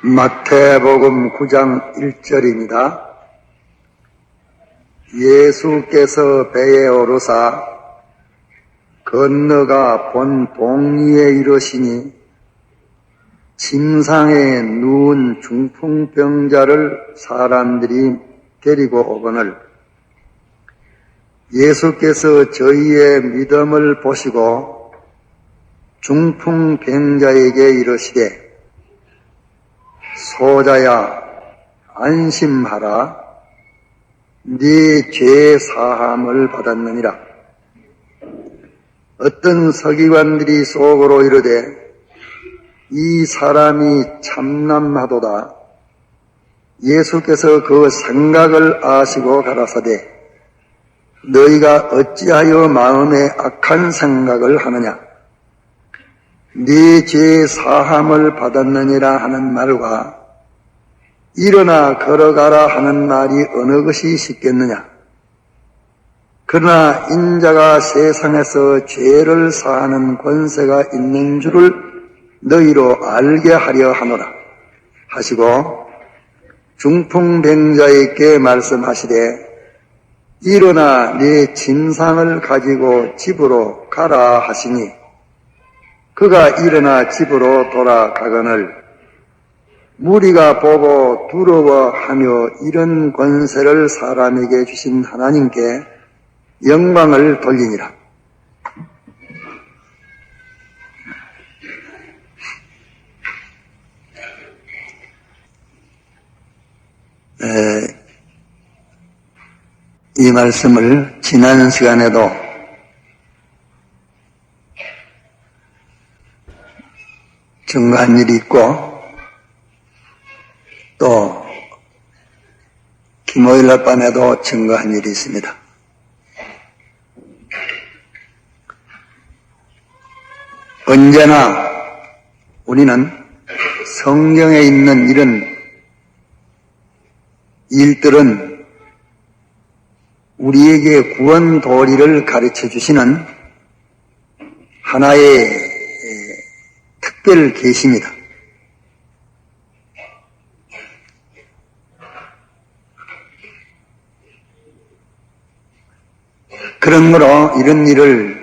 마태복음 9장 1절입니다. 예수께서 배에 오르사 건너가 본 동리에 이르시니 침상에 누운 중풍병자를 사람들이 데리고 오거늘 예수께서 저희의 믿음을 보시고 중풍병자에게 이르시되 소자야 안심하라 네 죄 사함을 받았느니라. 어떤 서기관들이 속으로 이르되 이 사람이 참남하도다. 예수께서 그 생각을 아시고 가라사대 너희가 어찌하여 마음에 악한 생각을 하느냐. 네 죄 사함을 받았느니라 하는 말과 일어나 걸어가라 하는 말이 어느 것이 쉽겠느냐. 그러나 인자가 세상에서 죄를 사하는 권세가 있는 줄을 너희로 알게 하려 하노라 하시고 중풍병자에게 말씀하시되 일어나 네 침상을 가지고 집으로 가라 하시니 그가 일어나 집으로 돌아가거늘 무리가 보고 두려워하며 이런 권세를 사람에게 주신 하나님께 영광을 돌리니라. 이 말씀을 지난 시간에도 증거한 일이 있고 또 김오일 날 밤에도 증거한 일이 있습니다. 언제나 우리는 성경에 있는 이런 일들은 우리에게 구원 도리를 가르쳐 주시는 하나의 특별 계시입니다. 그러므로 이런 일을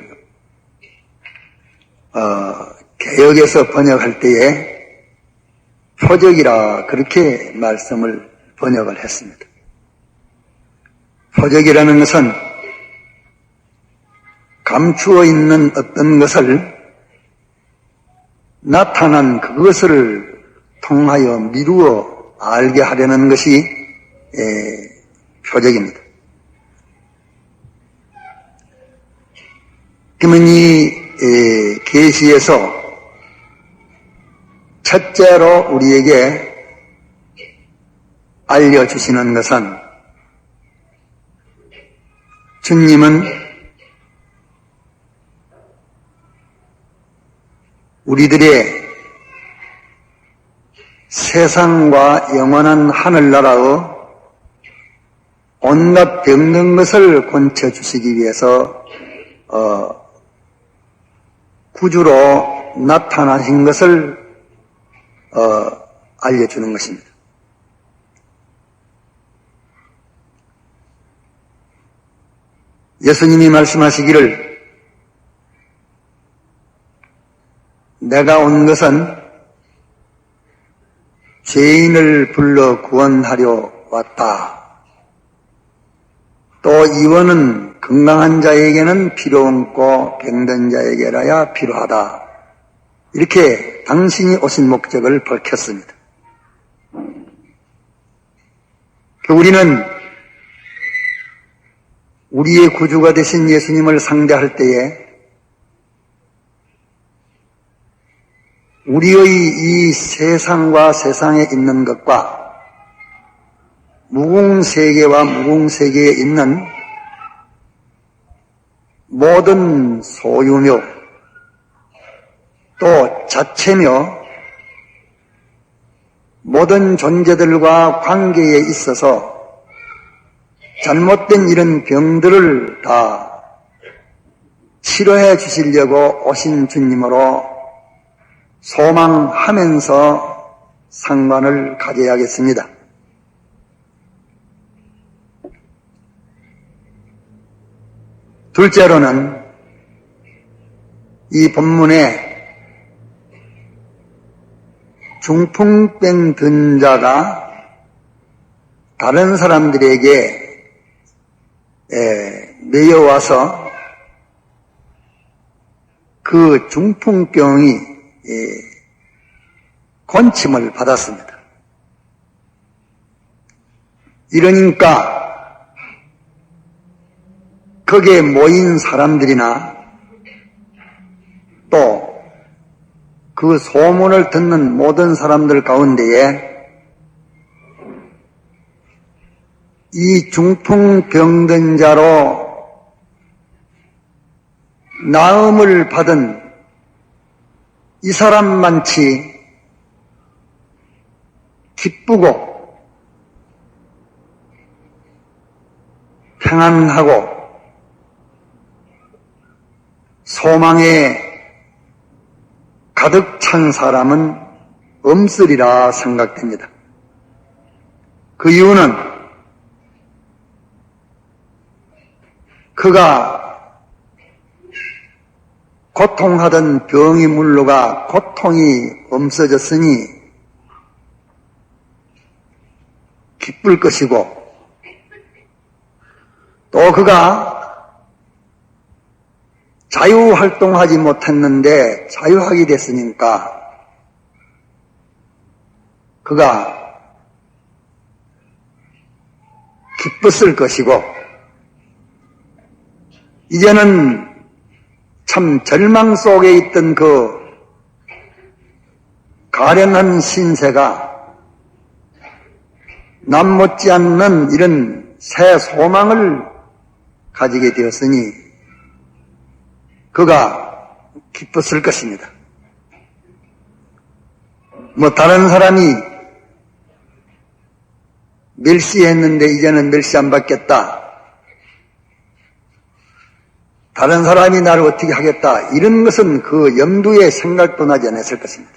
개역에서 번역할 때에 표적이라 그렇게 말씀을 번역을 했습니다. 표적이라는 것은 감추어 있는 어떤 것을 나타난 그것을 통하여 미루어 알게 하려는 것이 표적입니다. 그러면 이 계시에서 첫째로 우리에게 알려주시는 것은 주님은 우리들의 세상과 영원한 하늘나라의 온갖 병든 것을 고쳐주시기 위해서 구주로 나타나신 것을 알려주는 것입니다. 예수님이 말씀하시기를 내가 온 것은 죄인을 불러 구원하려 왔다. 또 이원은 건강한 자에게는 필요 없고 병든 자에게라야 필요하다. 이렇게 당신이 오신 목적을 밝혔습니다. 우리는 우리의 구주가 되신 예수님을 상대할 때에 우리의 이 세상과 세상에 있는 것과 무궁세계와 무궁세계에 있는 모든 소유며 또 자체며 모든 존재들과 관계에 있어서 잘못된 이런 병들을 다 치료해 주시려고 오신 주님으로 소망하면서 상관을 가져야겠습니다. 둘째로는 이 본문에 중풍병 든 자가 다른 사람들에게 매여와서 그 중풍병이 권침을 받았습니다. 이러니까 거기에 모인 사람들이나 또 그 소문을 듣는 모든 사람들 가운데에 이 중풍병든 자로 나음을 받은 이 사람만치 기쁘고 평안하고 소망에 가득 찬 사람은 없으리라 생각됩니다. 그 이유는 그가 고통하던 병이 물러가 고통이 없어졌으니 기쁠 것이고, 또 그가 자유활동하지 못했는데 자유하게 됐으니까 그가 기뻤을 것이고, 이제는 참 절망 속에 있던 그 가련한 신세가 남 못지않는 이런 새 소망을 가지게 되었으니 그가 기뻤을 것입니다. 다른 사람이 멸시했는데 이제는 멸시 안 받겠다, 다른 사람이 나를 어떻게 하겠다, 이런 것은 그 염두에 생각도 나지 않았을 것입니다.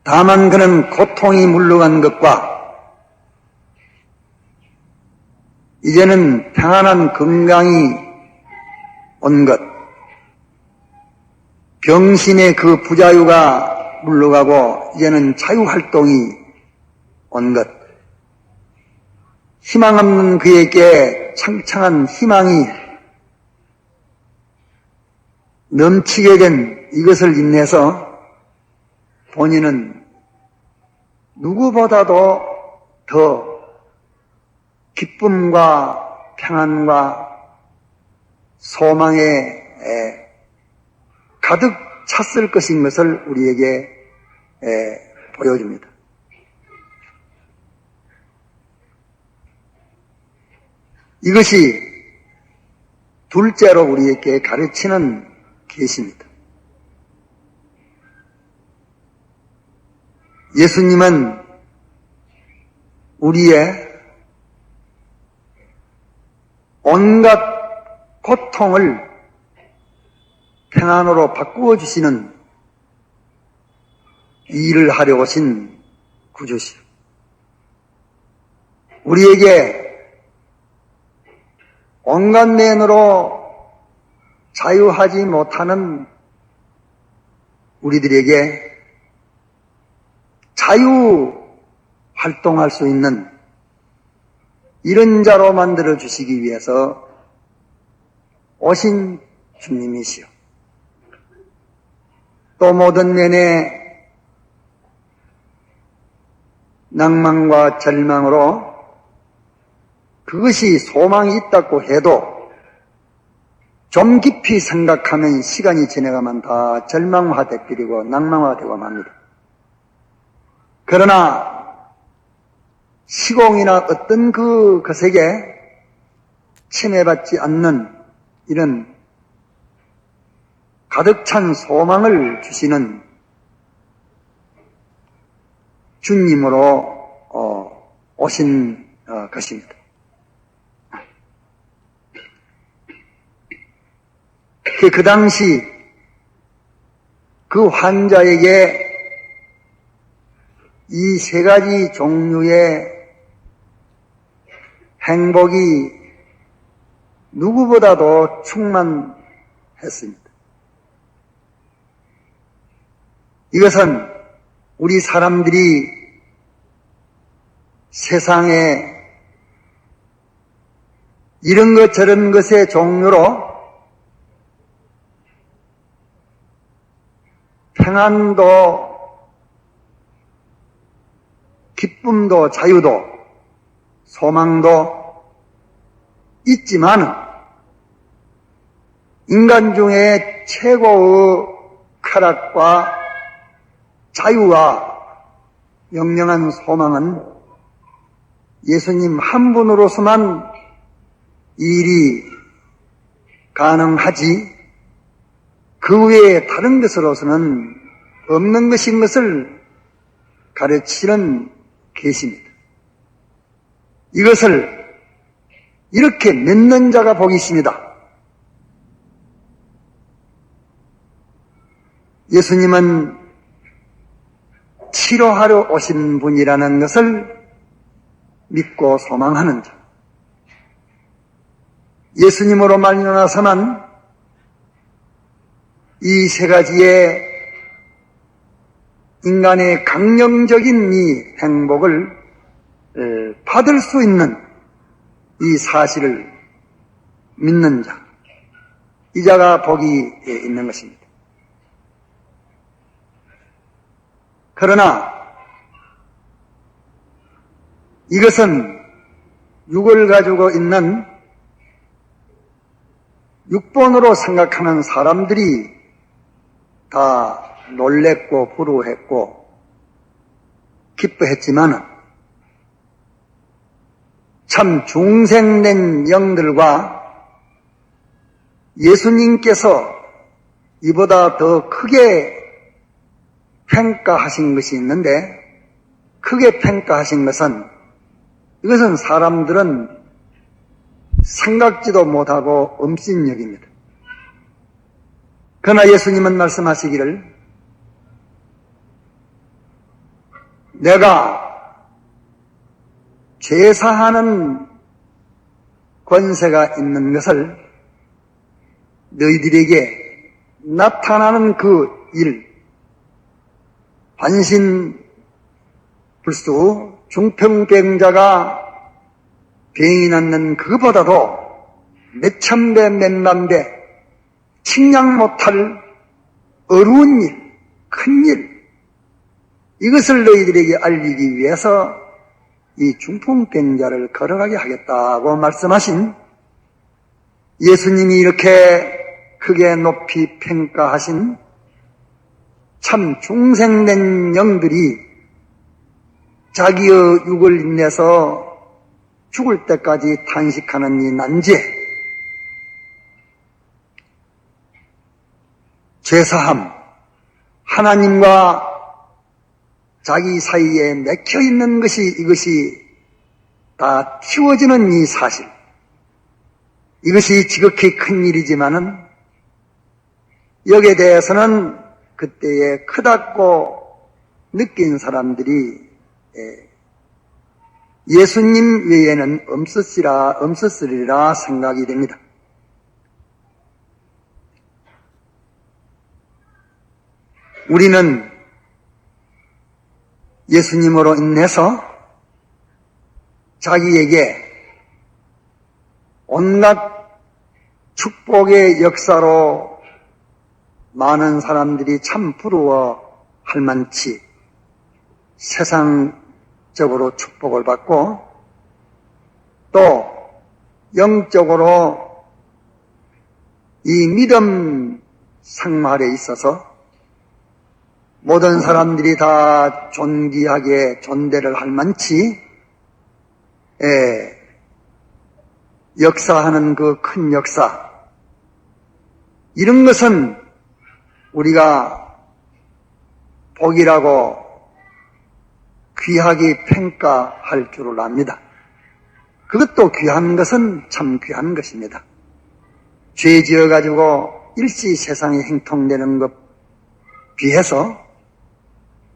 다만 그는 고통이 물러간 것과 이제는 평안한 건강이 온 것, 병신의 그 부자유가 물러가고 이제는 자유활동이 온 것, 희망 없는 그에게 창창한 희망이 넘치게 된 이것을 인해서 본인은 누구보다도 더 기쁨과 평안과 소망에 가득 찼을 것인 것을 우리에게 보여줍니다. 이것이 둘째로 우리에게 가르치는 계시입니다. 예수님은 우리의 온갖 고통을 평안으로 바꾸어 주시는 일을 하려 오신 구주시오. 우리에게 온갖 면으로 자유하지 못하는 우리들에게 자유 활동할 수 있는 이런 자로 만들어 주시기 위해서 오신 주님이시오. 또 모든 면에 낭만과 절망으로 그것이 소망이 있다고 해도 좀 깊이 생각하면 시간이 지나가면 다 절망화되고 낭만화되고 맙니다. 그러나 시공이나 어떤 그것에게 침해받지 않는 이런 가득 찬 소망을 주시는 주님으로 오신 것입니다. 그 당시 그 환자에게 이 세 가지 종류의 행복이 누구보다도 충만했습니다. 이것은 우리 사람들이 세상에 이런 것 저런 것의 종류로 평안도 기쁨도 자유도 소망도 있지만 인간 중에 최고의 쾌락과 자유와 영영한 소망은 예수님 한 분으로서만 이 일이 가능하지 그 외에 다른 것으로서는 없는 것인 것을 가르치는 계십니다. 이것을 이렇게 맺는 자가 복이 있습니다. 예수님은 치료하러 오신 분이라는 것을 믿고 소망하는 자. 예수님으로 말미암아서만 이 세 가지의 인간의 강령적인 이 행복을 받을 수 있는 이 사실을 믿는 자, 이 자가 복이 있는 것입니다. 그러나 이것은 육을 가지고 있는 육본으로 생각하는 사람들이 다 놀랬고 부러워했고 기뻐했지만 참 중생된 영들과 예수님께서 이보다 더 크게 평가하신 것이 있는데 크게 평가하신 것은 이것은 사람들은 생각지도 못하고 엄신여깁니다. 그러나 예수님은 말씀하시기를 내가 죄사하는 권세가 있는 것을 너희들에게 나타나는 그 일, 반신불수 중풍병자가 병이 낫는 그보다도 몇천 배, 몇만 배 측량 못할 어려운 일, 큰 일, 이것을 너희들에게 알리기 위해서 이 중풍병자를 걸어가게 하겠다고 말씀하신 예수님이 이렇게 크게 높이 평가하신 참 중생된 영들이 자기의 육을 인내서 죽을 때까지 탄식하는 이 난제, 죄사함, 하나님과 자기 사이에 맥혀 있는 것이 이것이 다 틔워지는 이 사실, 이것이 지극히 큰 일이지만은 여기에 대해서는 그때에 크다고 느낀 사람들이 예수님 외에는 없었으리라 생각이 됩니다. 우리는 예수님으로 인해서 자기에게 온갖 축복의 역사로 많은 사람들이 참 부러워할 만치 세상적으로 축복을 받고 또 영적으로 이 믿음 생활에 있어서 모든 사람들이 다 존귀하게 존대를 할 만치 역사하는 그 큰 역사, 이런 것은 우리가 복이라고 귀하게 평가할 줄을 압니다. 그것도 귀한 것은 참 귀한 것입니다. 죄 지어가지고 일시 세상에 행통되는 것 비해서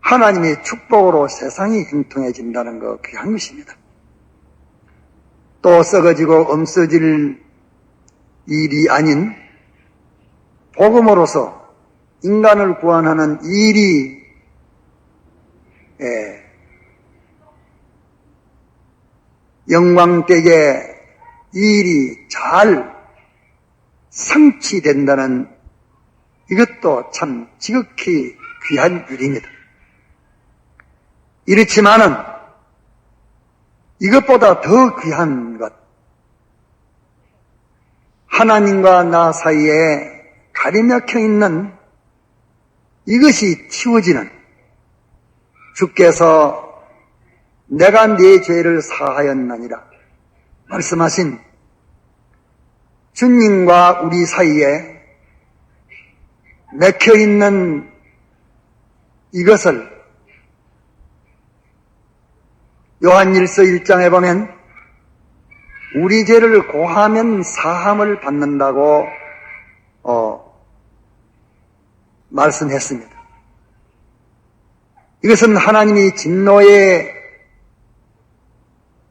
하나님의 축복으로 세상이 형통해진다는 거 귀한 것입니다. 또 썩어지고 없어질 일이 아닌 복음으로서 인간을 구원하는 일이 영광되게 일이 잘 성취된다는 이것도 참 지극히 귀한 일입니다. 이렇지만은 이것보다 더 귀한 것, 하나님과 나 사이에 가리막혀 있는 이것이 치워지는, 주께서 내가 네 죄를 사하였나니라 말씀하신 주님과 우리 사이에 맥혀 있는 이것을 요한일서 1장에 보면 우리 죄를 고하면 사함을 받는다고 말씀했습니다. 이것은 하나님이 진노의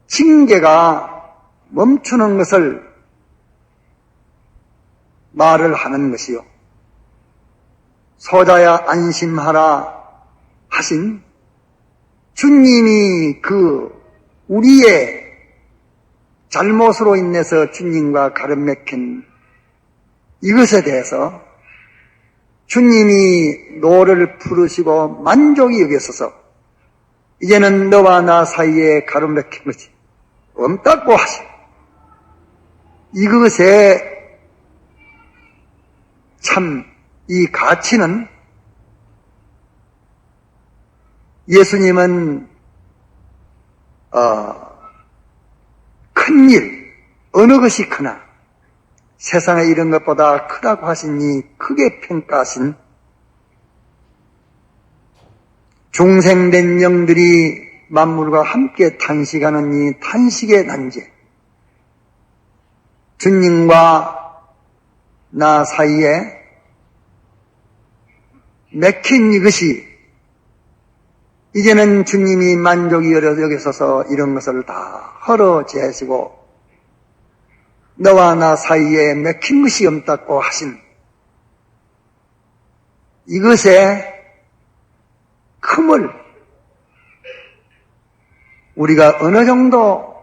징계가 멈추는 것을 말을 하는 것이요, 소자야 안심하라 하신 주님이 우리의 잘못으로 인해서 주님과 가름맥힌 이것에 대해서 주님이 노를 부르시고 만족이 여기서서 이제는 너와 나 사이에 가름맥힌 것이 없다고 하시. 이것에 참 이 가치는 예수님은 큰일 어느 것이 크나 세상에 이런 것보다 크다고 하시니 크게 평가하신 중생된 영들이 만물과 함께 탄식하는 이 탄식의 난제, 주님과 나 사이에 맥힌 이것이 이제는 주님이 만족이 여기서서 이런 것을 다 헐어제시고 너와 나 사이에 맥힌 것이 없다고 하신 이것의 큼을 우리가 어느 정도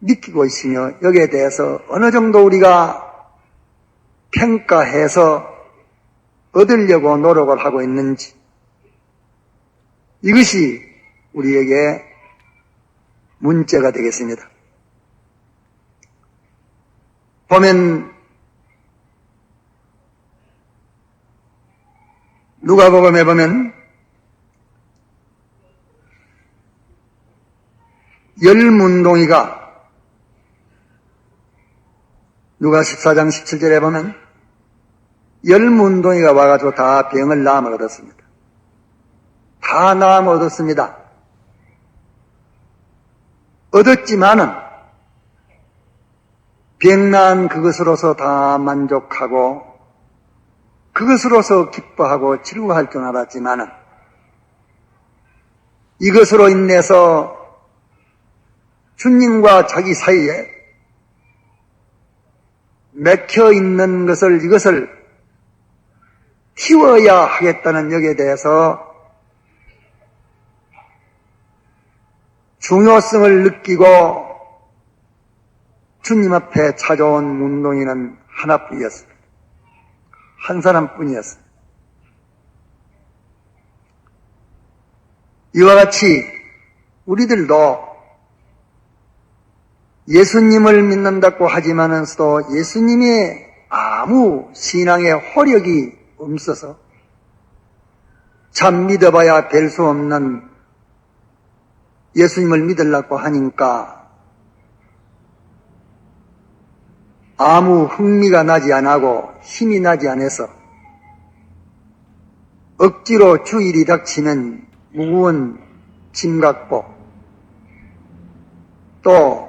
느끼고 있으며 여기에 대해서 어느 정도 우리가 평가해서 얻으려고 노력을 하고 있는지, 이것이 우리에게 문제가 되겠습니다. 보면 누가복음에 보면 10문둥이가 누가 14장 17절에 보면 10문둥이가 와가지고 다 병을 나음을 얻었습니다. 다 나음을 얻었습니다. 얻었지만은 병난 그것으로서 다 만족하고 그것으로서 기뻐하고 즐거워할 줄 알았지만은 이것으로 인해서 주님과 자기 사이에 맥혀 있는 것을 이것을 틔워야 하겠다는 여기에 대해서 중요성을 느끼고 주님 앞에 찾아온 문둥이는 하나뿐이었습니다. 한 사람뿐이었습니다. 이와 같이 우리들도 예수님을 믿는다고 하지만서도 예수님의 아무 신앙의 호력이 없어서 참 믿어봐야 될 수 없는 예수님을 믿으려고 하니까 아무 흥미가 나지 않고 힘이 나지 않아서 억지로 주일이 닥치면 무거운 짐 같고 또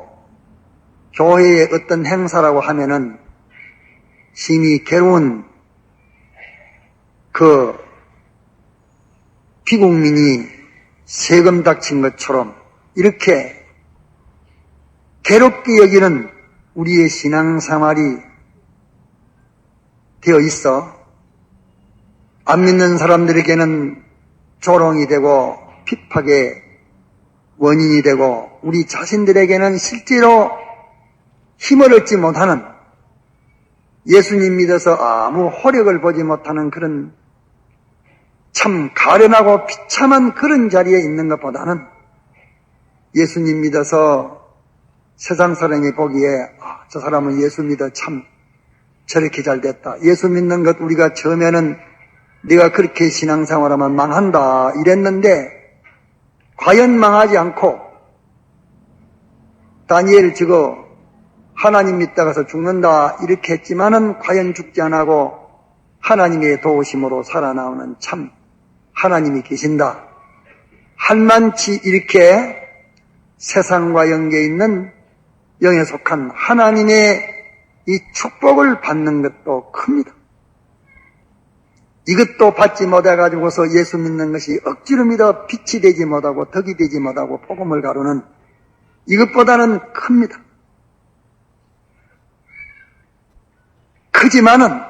교회의 어떤 행사라고 하면은 심히 괴로운 그 피국민이 세금 닥친 것처럼 이렇게 괴롭게 여기는 우리의 신앙생활이 되어 있어 안 믿는 사람들에게는 조롱이 되고 핍박의 원인이 되고 우리 자신들에게는 실제로 힘을 얻지 못하는 예수님 믿어서 아무 호력을 보지 못하는 그런 참 가련하고 비참한 그런 자리에 있는 것보다는 예수님 믿어서 세상 사람이 보기에 저 사람은 예수 믿어 참 저렇게 잘 됐다. 예수 믿는 것 우리가 처음에는 네가 그렇게 신앙생활하면 망한다 이랬는데 과연 망하지 않고 다니엘 저거 하나님 믿다가서 죽는다 이렇게 했지만은 과연 죽지 않고 하나님의 도우심으로 살아나오는 참 하나님이 계신다. 한만치 이렇게 세상과 연계 있는 영에 속한 하나님의 이 축복을 받는 것도 큽니다. 이것도 받지 못해가지고서 예수 믿는 것이 억지로 믿어 빛이 되지 못하고 덕이 되지 못하고 복음을 가루는 이것보다는 큽니다. 크지만은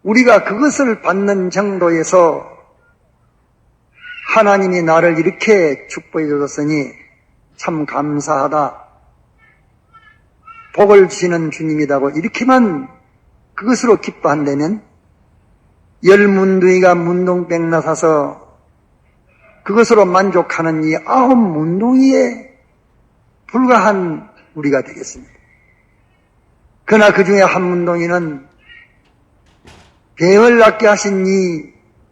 우리가 그것을 받는 정도에서 하나님이 나를 이렇게 축복해 주셨으니 참 감사하다. 복을 주시는 주님이라고 이렇게만 그것으로 기뻐한다면 열 문둥이가 문둥병 나사서 그것으로 만족하는 이 9 문둥이에 불과한 우리가 되겠습니다. 그러나 그 중에 한 문둥이는 병을 낫게 하신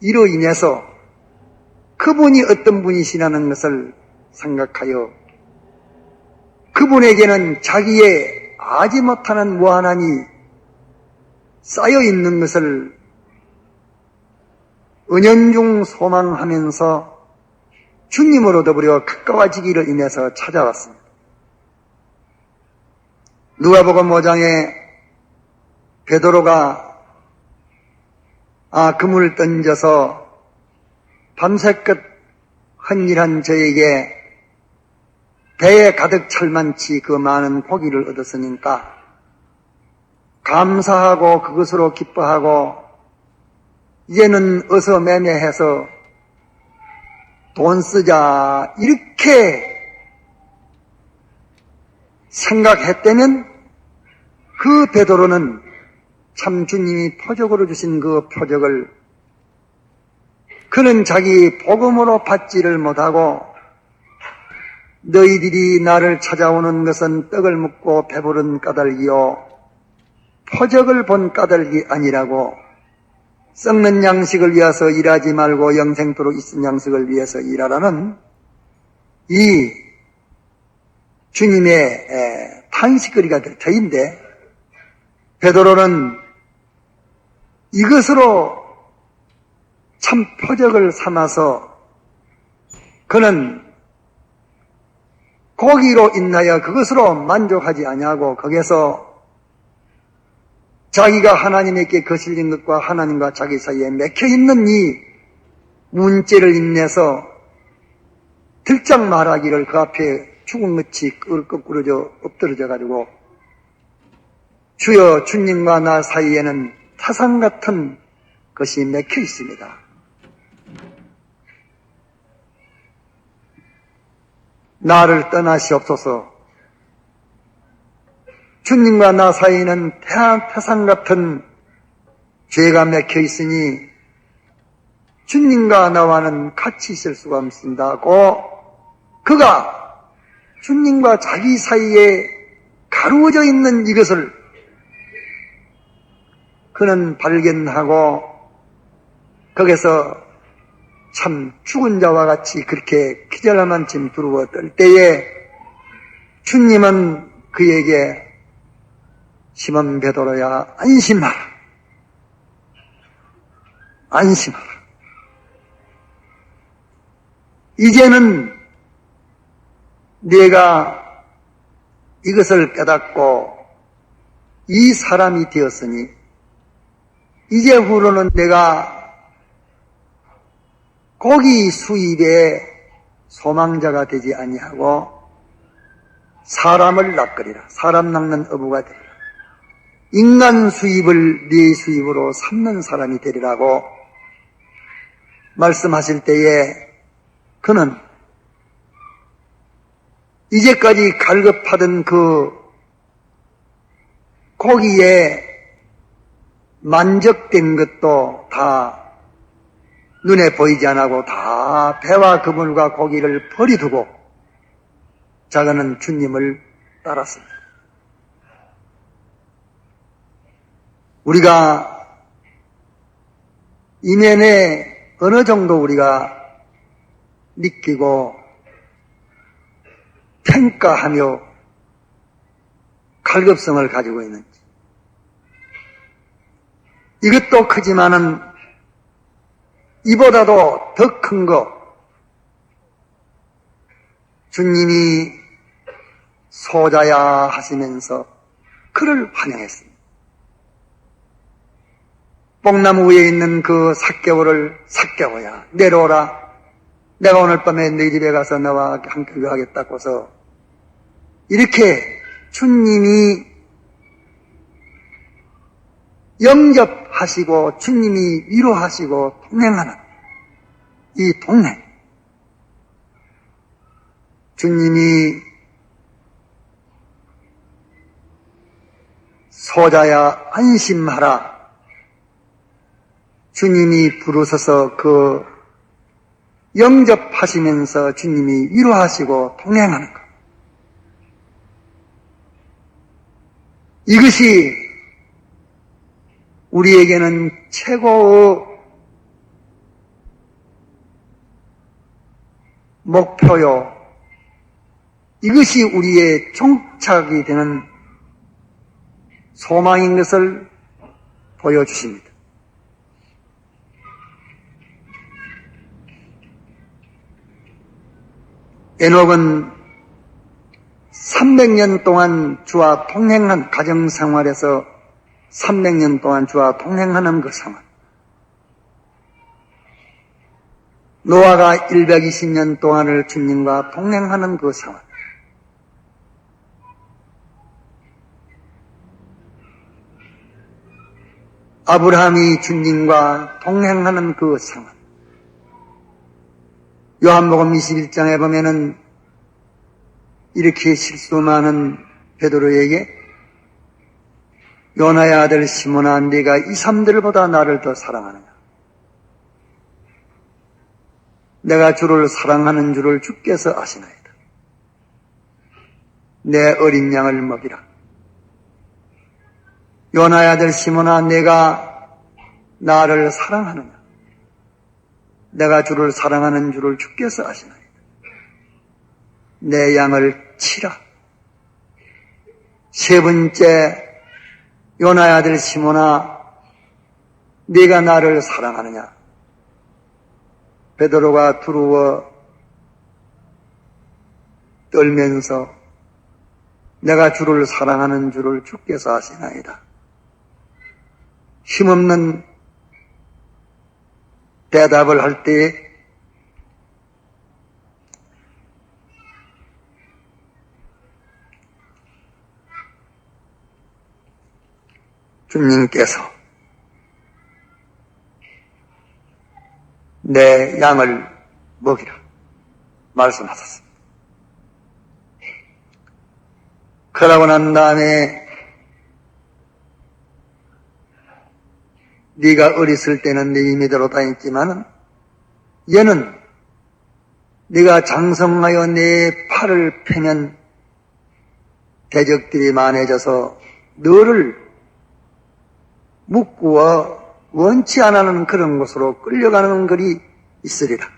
이로 인해서 그분이 어떤 분이시라는 것을 생각하여 그분에게는 자기의 아지 못하는 무한한이 쌓여 있는 것을 은연중 소망하면서 주님으로 더불어 가까워지기를 인해서 찾아왔습니다. 누가복음 5장에 베드로가 그물을 던져서 밤새껏 헌일한 저에게 배에 가득 찰만치 그 많은 고기를 얻었으니까 감사하고 그것으로 기뻐하고 이제는 어서 매매해서 돈 쓰자 이렇게 생각했다면 그 베드로는 참 주님이 표적으로 주신 그 표적을 그는 자기 복음으로 받지를 못하고 너희들이 나를 찾아오는 것은 떡을 먹고 배부른 까닭이요 표적을 본 까닭이 아니라고 썩는 양식을 위해서 일하지 말고 영생토록 있은 양식을 위해서 일하라는 이 주님의 탄식거리가 될 터인데 베드로는 이것으로 참 표적을 삼아서 그는 고기로 인하여 그것으로 만족하지 아니하고 거기에서 자기가 하나님에게 거슬린 것과 하나님과 자기 사이에 맥혀있는 이 문제를 인내서 들짝 말하기를 그 앞에 죽은 것이 거꾸러져 엎드러져 가지고 주여 주님과 나 사이에는 타산 같은 것이 맥혀 있습니다. 나를 떠나시옵소서. 주님과 나 사이에는 태산 같은 죄가 맥혀 있으니 주님과 나와는 같이 있을 수가 없습니다고 그가 주님과 자기 사이에 가루어져 있는 이것을 그는 발견하고 거기서 참 죽은 자와 같이 그렇게 기절한 쯤 두루워 떨 때에 주님은 그에게 시몬 베드로야 안심하라. 안심하라. 이제는 네가 이것을 깨닫고 이 사람이 되었으니 이제 후로는 내가 고기 수입에 소망자가 되지 아니하고 사람을 낚으리라. 사람 낚는 어부가 되리라. 인간 수입을 네 수입으로 삼는 사람이 되리라고 말씀하실 때에 그는 이제까지 갈급하던 그 고기에 만족된 것도 다 눈에 보이지 않고 다 배와 그물과 고기를 버리두고 자기는 주님을 따랐습니다. 우리가 이면에 어느 정도 우리가 느끼고 평가하며 갈급성을 가지고 있는지. 이것도 크지만은 이보다도 더 큰 거, 주님이 소자야 하시면서 그를 환영했습니다. 뽕나무 위에 있는 그 삭개오를 삭개오야 내려오라. 내가 오늘 밤에 네 집에 가서 너와 함께 하겠다고서 이렇게 주님이 영접하시고 주님이 위로하시고 동행하는 이 동행. 주님이 소자야 안심하라. 주님이 부르셔서 그 영접하시면서 주님이 위로하시고 동행하는 것. 이것이 우리에게는 최고의 목표요. 이것이 우리의 종착이 되는 소망인 것을 보여주십니다. 에녹은 300년 동안 주와 동행한 가정생활에서 300년 동안 주와 동행하는 그 생활. 노아가 120년 동안을 주님과 동행하는 그 생활. 아브라함이 주님과 동행하는 그 생활. 요한복음 21장에 보면은 이렇게 실수 많은 베드로에게 요나의 아들 시몬아 네가 이 사람들보다 나를 더 사랑하느냐? 내가 주를 사랑하는 줄을 주께서 아시나이다. 내 어린 양을 먹이라. 요나의 아들 시몬아 내가 나를 사랑하느냐? 내가 주를 사랑하는 줄을 주께서 아시나이다. 내 양을 치라. 세 번째 요나의 아들 시몬아 네가 나를 사랑하느냐? 베드로가 두루워 떨면서 내가 주를 사랑하는 줄을 주께서 아시나이다. 힘없는 대답을 할 때 주님께서 내 양을 먹이라 말씀하셨습니다. 그러고 난 다음에 네가 어렸을 때는 네 임의대로 다녔지만은 얘는 네가 장성하여 내 팔을 펴면 대적들이 많아져서 너를 묶고 원치 않는 그런 곳으로 끌려가는 글이 있으리라.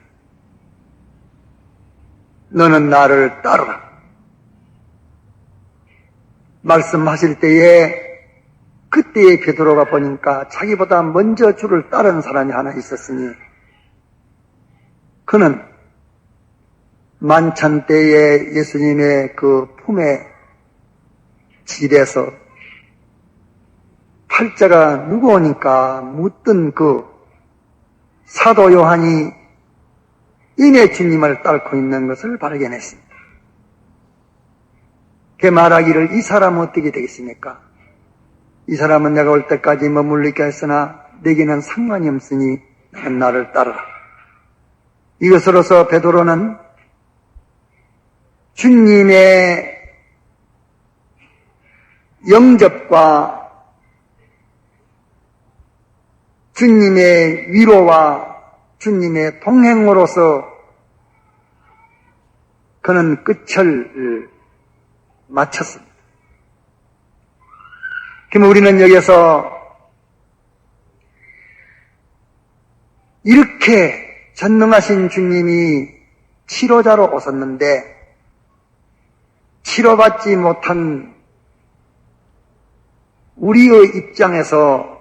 너는 나를 따르라. 말씀하실 때에 그때의 베드로가 보니까 자기보다 먼저 주를 따른 사람이 하나 있었으니 그는 만찬 때에 예수님의 그 품에 질에서 팔자가 무거우니까 묻던 그 사도 요한이 이내 주님을 따르고 있는 것을 발견했습니다. 그 말하기를 이 사람은 어떻게 되겠습니까? 이 사람은 내가 올 때까지 머물리게 했으나 내게는 상관이 없으니 나를 따르라. 이것으로서 베드로는 주님의 영접과 주님의 위로와 주님의 동행으로서 그는 끝을 마쳤습니다. 그럼 우리는 여기서 이렇게 전능하신 주님이 치료자로 오셨는데 치료받지 못한 우리의 입장에서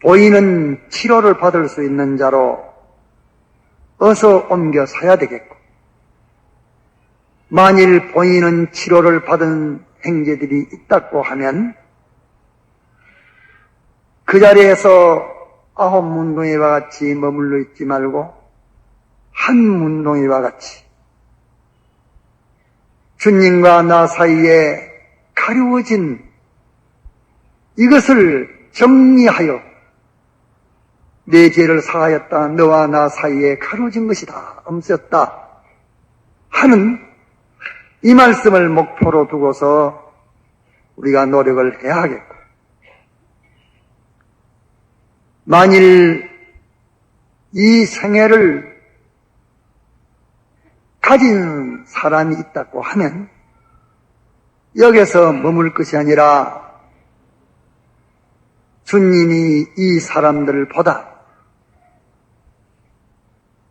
보이는 치료를 받을 수 있는 자로 어서 옮겨 서야 되겠고, 만일 보이는 치료를 받은 행제들이 있다고 하면 그 자리에서 9문둥이와 같이 머물러 있지 말고 한 문둥이와 같이 주님과 나 사이에 가려워진 이것을 정리하여 내 죄를 사하였다. 너와 나 사이에 가려진 것이다. 없었다. 하는 이 말씀을 목표로 두고서 우리가 노력을 해야 하겠고, 만일 이 생애를 가진 사람이 있다고 하면 여기서 머물 것이 아니라 주님이 이 사람들을 보다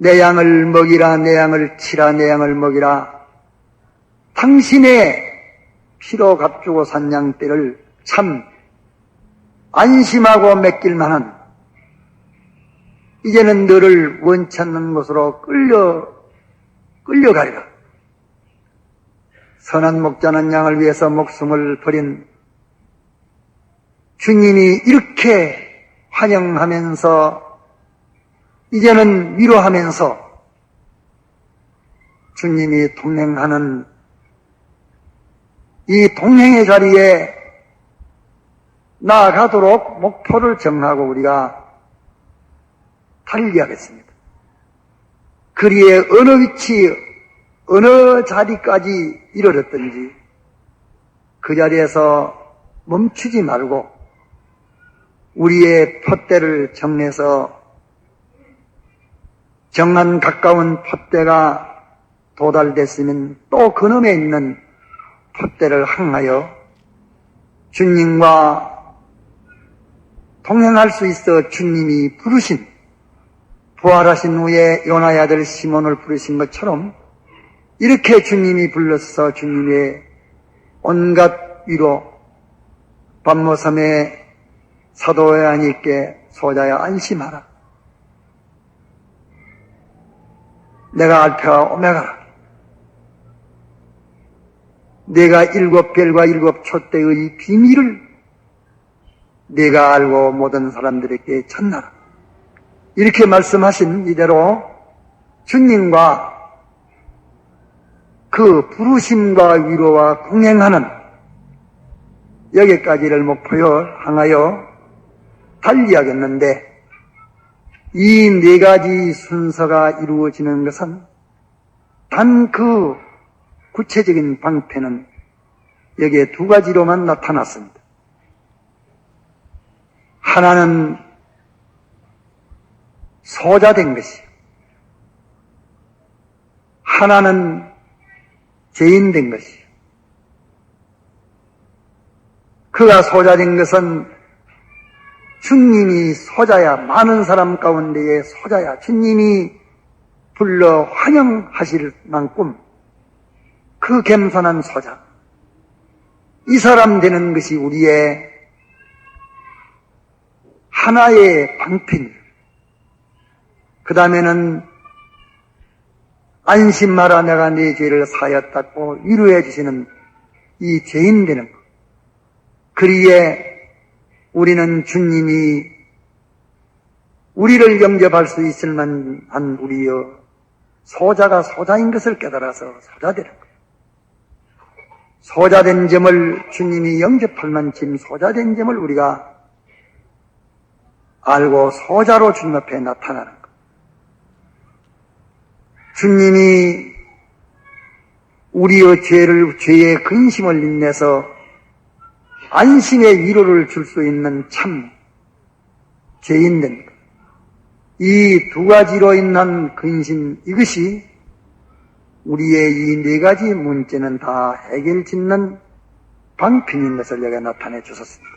내 양을 먹이라, 내 양을 치라, 내 양을 먹이라, 당신의 피로 값주고 산 양떼를 참 안심하고 맡길 만한, 이제는 너를 원치 않는 곳으로 끌려가리라. 선한 목자는 양을 위해서 목숨을 버린 주님이 이렇게 환영하면서 이제는 위로하면서 주님이 동행하는 이 동행의 자리에 나아가도록 목표를 정하고 우리가 달리하겠습니다. 거리에 어느 위치, 어느 자리까지 이르렀든지 그 자리에서 멈추지 말고 우리의 푯대를 정해서 정한 가까운 푯대가 도달됐으면 또 그놈에 있는 푯대를 향하여 주님과 동행할 수 있어 주님이 부르신, 부활하신 후에 요나의 아들 시몬을 부르신 것처럼 이렇게 주님이 불러서 주님의 온갖 위로, 밤모섬에 사도 요한이께 소자야 안심하라. 내가 알파와 오메가라. 내가 7별과 7촛대의 비밀을 내가 알고 모든 사람들에게 전하라. 이렇게 말씀하신 이대로 주님과 그 부르심과 위로와 공행하는 여기까지를 목표로 향하여 달리하겠는데, 이 4가지 순서가 이루어지는 것은 단 그 구체적인 방편은 여기에 2가지로만 나타났습니다. 하나는 소자된 것이요, 하나는 죄인된 것이요. 그가 소자된 것은 주님이 소자야, 많은 사람 가운데에 소자야, 주님이 불러 환영하실 만큼 그 겸손한 소자, 이 사람 되는 것이 우리의 하나의 방편이에요. 그 다음에는 안심하라, 내가 네 죄를 사하였다고 위로해 주시는 이 죄인 되는 것. 그리에 우리는 주님이 우리를 영접할 수 있을 만한 우리여 소자가 소자인 것을 깨달아서 소자되는 거예요. 소자된 점을 주님이 영접할 만큼 소자된 점을 우리가 알고 소자로 주님 앞에 나타나는 거예요. 주님이 우리의 죄의 근심을 인내서 안심의 위로를 줄 수 있는 참 죄인된 것. 이 두 가지로 인한 근심, 이것이 우리의 이 네 가지 문제는 다 해결짓는 방편인 것을 여기 나타내 주셨습니다.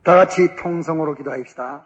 다 같이 통성으로 기도합시다.